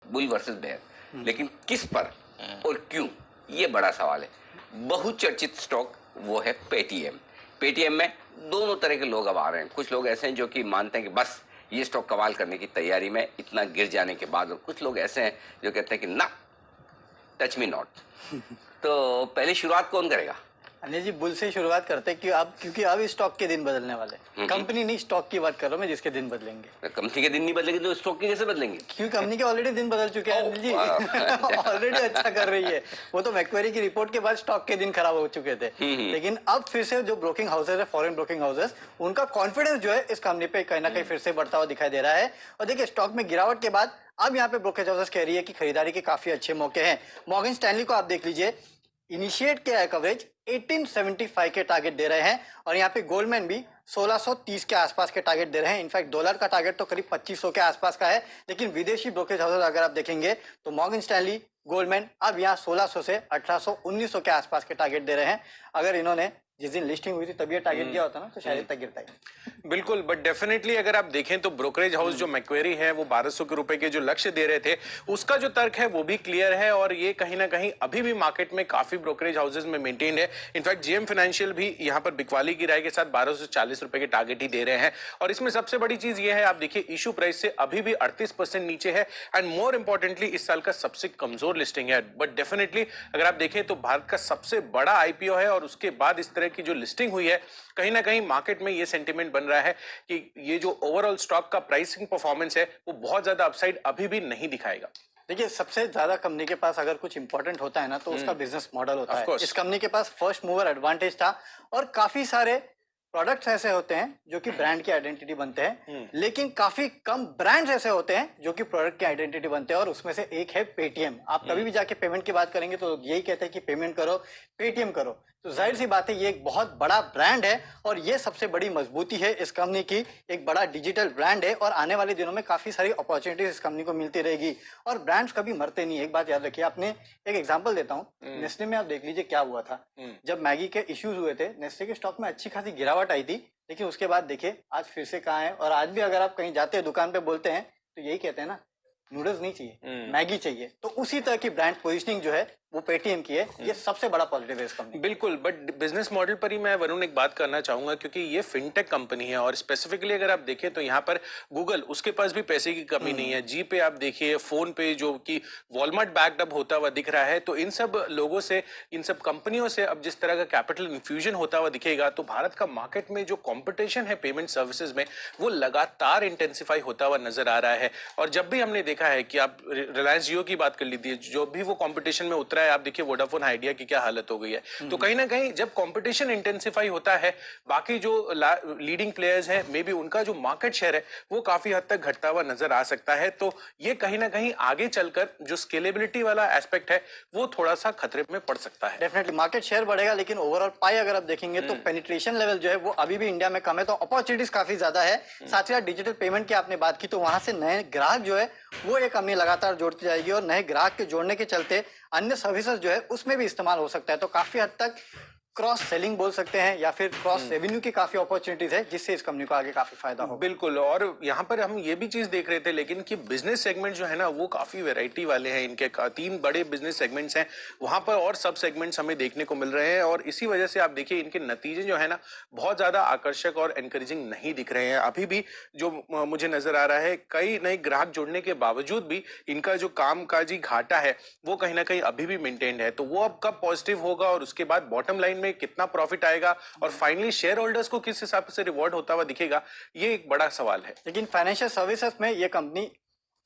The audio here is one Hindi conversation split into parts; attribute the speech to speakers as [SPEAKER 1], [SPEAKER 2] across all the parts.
[SPEAKER 1] बुल वर्सेस बेयर, लेकिन किस पर और क्यों, ये बड़ा सवाल है। बहुचर्चित स्टॉक वो है पेटीएम। पेटीएम में दोनों तरह के लोग अब आ रहे हैं। कुछ लोग ऐसे हैं जो कि मानते हैं कि बस ये स्टॉक कमाल करने की तैयारी में इतना गिर जाने के बाद, और कुछ लोग ऐसे हैं जो कहते हैं कि ना, टच मी नॉट। तो पहली शुरुआत कौन करेगा?
[SPEAKER 2] अनिल जी, बुल से शुरुआत करते हैं कि अब, क्योंकि अब स्टॉक के दिन बदलने वाले। कंपनी नहीं, स्टॉक की बात कर रहा हूं मैं, जिसके दिन बदलेंगे।
[SPEAKER 1] कंपनी के दिन नहीं बदलेंगे तो स्टॉक के कैसे बदलेंगे?
[SPEAKER 2] क्योंकि कंपनी के ऑलरेडी दिन बदल चुके हैं अनिल जी। ऑलरेडी अच्छा कर रही है वो तो। मैक्वेरी की रिपोर्ट के बाद स्टॉक के दिन खराब हो चुके थे, लेकिन अब फिर से जो ब्रोकिंग हाउसेज है, फॉरेन ब्रोकिंग हाउसेज, उनका कॉन्फिडेंस जो है इस कंपनी पे कहीं ना कहीं फिर से बढ़ता हुआ दिखाई दे रहा है। और देखिए, स्टॉक में गिरावट के बाद अब यहाँ पे ब्रोकरेज हाउसेज कह रही है कि खरीदारी के काफी अच्छे मौके हैं। मॉर्गन स्टैनली को आप देख लीजिए, इनिशिएट किया है कवरेज, 1875 के टारगेट दे रहे हैं, और यहाँ पे गोल्डमैन भी 1630 के आसपास के टारगेट दे रहे हैं। इनफैक्ट डॉलर का टारगेट तो करीब 2500 के आसपास का है, लेकिन विदेशी ब्रोकरेज हाउसेज अगर आप देखेंगे तो मॉर्गन स्टैनली, गोल्डमैन अब यहाँ 1600 से 1800, 1900 के आसपास के टारगेट दे रहे हैं। अगर इन्होंने जिस दिन लिस्टिंग हुई थी तब ये टारगेट दिया होता ना तो शायद तक गिरता है।
[SPEAKER 3] बिल्कुल, बट डेफिनेटली अगर आप देखें तो ब्रोकरेज हाउस जो मैक्वेरी है वो 1200 के रुपए के जो लक्ष्य दे रहे थे, उसका जो तर्क है वो भी क्लियर है, और ये कहीं ना कहीं अभी भी मार्केट में काफी ब्रोकरेज हाउसेज में मेंटेन्ड है। इनफैक्ट जेएम फाइनेंशियल भी यहाँ पर बिकवाली की राय के साथ 1240 रुपए के टारगेट ही दे रहे हैं। और इसमें सबसे बड़ी चीज ये है, आप देखिए इशू प्राइस से अभी भी 38% नीचे है, एंड मोर इंपॉर्टेंटली इस साल का सबसे कमजोर लिस्टिंग है। बट डेफिनेटली अगर आप देखें तो भारत का सबसे बड़ा आईपीओ है, और उसके बाद इस तरह की जो लिस्टिंग हुई है, कहीं ना कहीं मार्केट में ये सेंटीमेंट बन रहा है कि ये जो ओवरऑल स्टॉक का प्राइसिंग परफॉर्मेंस है वो बहुत ज्यादा अपसाइड अभी भी नहीं दिखाएगा।
[SPEAKER 2] देखिए, सबसे ज्यादा कंपनी के पास अगर कुछ इंपॉर्टेंट होता है ना तो उसका बिजनेस मॉडल होता है। इस कंपनी के पास फर्स्ट मूवर एडवांटेज था, और काफी सारे प्रोडक्ट्स ऐसे होते हैं जो कि ब्रांड की आइडेंटिटी बनते हैं, लेकिन काफी कम ब्रांड्स ऐसे होते हैं जो कि प्रोडक्ट की आइडेंटिटी बनते हैं, और उसमें से एक है पेटीएम। आप कभी भी जाके पेमेंट की बात करेंगे तो यही कहते हैं कि पेमेंट करो, पेटीएम करो। तो जाहिर सी बात है ये एक बहुत बड़ा ब्रांड है, और ये सबसे बड़ी मजबूती है इस कंपनी की। एक बड़ा डिजिटल ब्रांड है, और आने वाले दिनों में काफी सारी अपॉर्चुनिटीज इस कंपनी को मिलती रहेगी, और ब्रांड्स कभी मरते नहीं। एक बात याद रखिए, आपने एक एग्जांपल देता हूँ, नेस्ले में आप देख लीजिए क्या हुआ था। जब मैगी के इश्यूज हुए थे, नेस्ले के स्टॉक में अच्छी खासी गिरावट आई थी, लेकिन उसके बाद देखिए आज फिर से कहाँ है। और आज भी अगर आप कहीं जाते हैं, दुकान पे बोलते हैं तो यही कहते हैं ना, नूडल्स नहीं चाहिए, मैगी चाहिए। तो उसी तरह की ब्रांड पोजिशनिंग जो है वो पेटीएम की है। ये सबसे बड़ा पॉजिटिव है इस कंपनी।
[SPEAKER 3] बिल्कुल, बट बिजनेस मॉडल पर ही मैं वरुण एक बात करना चाहूंगा, क्योंकि ये फिनटेक कंपनी है, और स्पेसिफिकली अगर आप देखें तो यहाँ पर गूगल, उसके पास भी पैसे की कमी नहीं है। जी पे आप देखिए, फोन पे जो कि वॉलमार्ट बैक्ड अप होता हुआ दिख रहा है। तो इन सब लोगों से, इन सब कंपनियों से अब जिस तरह का कैपिटल इन्फ्यूजन होता हुआ दिखेगा, तो भारत का मार्केट में जो कॉम्पिटिशन है पेमेंट सर्विसेज में, वो लगातार इंटेंसिफाई होता हुआ नजर आ रहा है। और जब भी हमने देखा है कि आप रिलायंस जियो की बात कर लीजिए, जो भी वो कॉम्पिटिशन में उतरा है, आप देखिए वोडाफोन आइडिया की क्या हालत हो गई है। तो कहीं ना कहीं जब कंपटीशन इंटेंसिफाई होता है, बाकी जो लीडिंग प्लेयर्स हैं, मे बी उनका जो मार्केट शेयर है वो काफी हद तक घटता हुआ नजर आ सकता है। तो ये कहीं ना कहीं आगे चलकर जो स्केलेबिलिटी वाला एस्पेक्ट है वो थोड़ा सा खतरे में पड़ सकता है।
[SPEAKER 2] डेफिनेटली मार्केट शेयर बढ़ेगा, लेकिन ओवरऑल पाई अगर आप देखेंगे तो पेनिट्रेशन लेवल जो है वो अभी भी इंडिया में कम है, तो अपॉर्चुनिटीज काफी ज्यादा है। साथ ही साथ डिजिटल पेमेंट की आपने बात की, तो वहां से नए ग्राहक जो है वो एक कंपनी लगातार जोड़ती जाएगी, और नए ग्राहक के जोड़ने के चलते अन्य सर्विसेज जो है उसमें भी इस्तेमाल हो सकता है। तो काफी हद तक क्रॉस सेलिंग बोल सकते हैं, या फिर क्रॉस रेवेन्यू की काफी अपॉर्चुनिटीज है, जिससे इस कंपनी को आगे काफी फायदा हो।
[SPEAKER 3] बिल्कुल, और यहाँ पर हम ये भी चीज देख रहे थे लेकिन कि बिजनेस सेगमेंट जो है ना वो काफी वैरायटी वाले हैं। इनके 3 बड़े बिजनेस सेगमेंट्स हैं, वहां पर और सब सेगमेंट्स हमें देखने को मिल रहे हैं, और इसी वजह से आप देखिए इनके नतीजे जो है ना बहुत ज्यादा आकर्षक और एनकरेजिंग नहीं दिख रहे हैं। अभी भी जो मुझे नजर आ रहा है, कई नए ग्राहक जुड़ने के बावजूद भी इनका जो कामकाजी घाटा है वो कहीं ना कहीं अभी भी मेंटेन्ड है। तो वो अब कब पॉजिटिव होगा, और उसके बाद बॉटम लाइन में कितना प्रॉफिट आएगा, और फाइनली शेयर होल्डर्स को किस हिसाब से रिवॉर्ड होता हुआ दिखेगा, ये एक बड़ा सवाल है।
[SPEAKER 2] लेकिन फाइनेंशियल सर्विसेज में ये कंपनी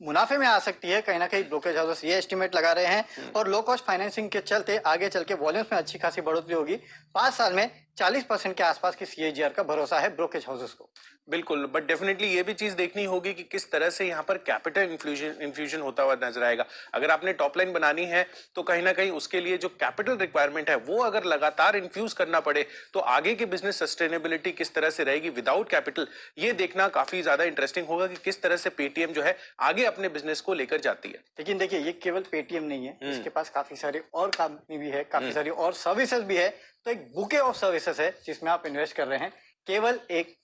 [SPEAKER 2] मुनाफे में आ सकती है, कहीं ना कहीं ब्रोकरेज हाउसेस ये एस्टिमेट लगा रहे हैं, और लो कॉस्ट फाइनेंसिंग के चलते आगे चल के वॉल्यूम्स में अच्छी खासी बढ़ोतरी होगी। 5 साल में 40% के आसपास की सीएजीआर का भरोसा है ब्रोकरेज हाउसेस को।
[SPEAKER 3] बिल्कुल, बट डेफिनेटली ये भी चीज देखनी होगी कि किस तरह से यहाँ पर कैपिटल इन्फ्यूजन होता हुआ नजर आएगा। अगर आपने टॉप लाइन बनानी है तो कहीं ना कहीं उसके लिए जो कैपिटल रिक्वायरमेंट है वो अगर लगातार इन्फ्यूज करना पड़े, तो आगे की बिजनेस सस्टेनेबिलिटी किस तरह से रहेगी विदाउट कैपिटल, ये देखना काफी ज्यादा इंटरेस्टिंग होगा कि किस तरह से पेटीएम जो है आगे अपने बिजनेस को लेकर जाती है।
[SPEAKER 2] लेकिन देखिए, ये केवल पेटीएम नहीं है, इसके पास काफी सारी और कंपनी भी है, काफी सारी और सर्विसेज भी है। तो एक बुके ऑफ सर्विसेज है जिसमें आप इन्वेस्ट कर रहे हैं। केवल एक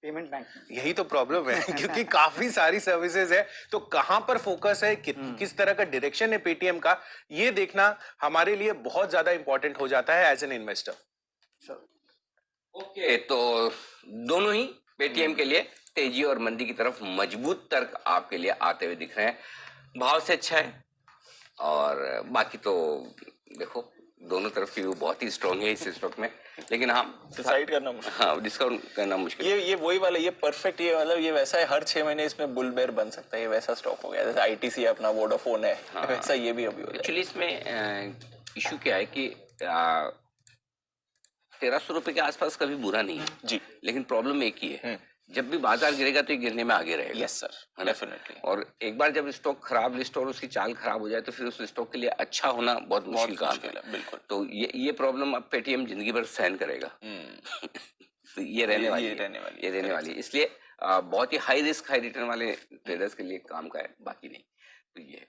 [SPEAKER 2] पेमेंट बैंक।
[SPEAKER 3] यही तो प्रॉब्लम है क्योंकि काफी सारी सर्विसेज है, तो कहां पर फोकस है, किस तरह का डायरेक्शन है पेटीएम का, ये देखना हमारे लिए बहुत ज्यादा इंपॉर्टेंट हो जाता है एज एन इन्वेस्टर।
[SPEAKER 1] ओके, तो दोनों ही पेटीएम के लिए तेजी और मंदी की तरफ मजबूत तर्क आपके लिए आते हुए दिख रहे हैं। भाव से अच्छा है, और बाकी तो देखो दोनों तरफ की वो बहुत ही स्ट्रांग है इस स्टॉक में, लेकिन हाँ
[SPEAKER 4] डिसाइड करना मुश्किल।
[SPEAKER 1] हाँ, डिस्काउंट करना मुश्किल।
[SPEAKER 4] ये वही वाला, ये परफेक्ट, ये मतलब ये वैसा है, हर 6 महीने इसमें बुल बेयर बन सकता है, ये वैसा स्टॉक हो गया जैसे आईटीसी अपना वोडाफोन है।
[SPEAKER 1] हाँ।
[SPEAKER 4] वैसा ये भी अभी हो जाए।
[SPEAKER 1] एक्चुअली इसमें इशू क्या है कि 1300 रुपए के आसपास कभी बुरा नहीं है
[SPEAKER 4] जी,
[SPEAKER 1] लेकिन प्रॉब्लम एक ही है, जब भी बाजार गिरेगा तो ये गिरने में आगे रहेगा।
[SPEAKER 4] Yes sir, definitely.
[SPEAKER 1] और एक बार जब स्टॉक खराब लिस्ट और उसकी चाल खराब हो जाए तो फिर उस स्टॉक के लिए अच्छा होना बहुत मुश्किल काम है।
[SPEAKER 4] बिल्कुल।
[SPEAKER 1] तो ये प्रॉब्लम अब पेटीएम जिंदगी भर सहन करेगा। तो ये रहने वाली है। इसलिए बहुत ही हाई रिस्क हाई रिटर्न वाले ट्रेडर्स के लिए काम का है, बाकी नहीं। तो ये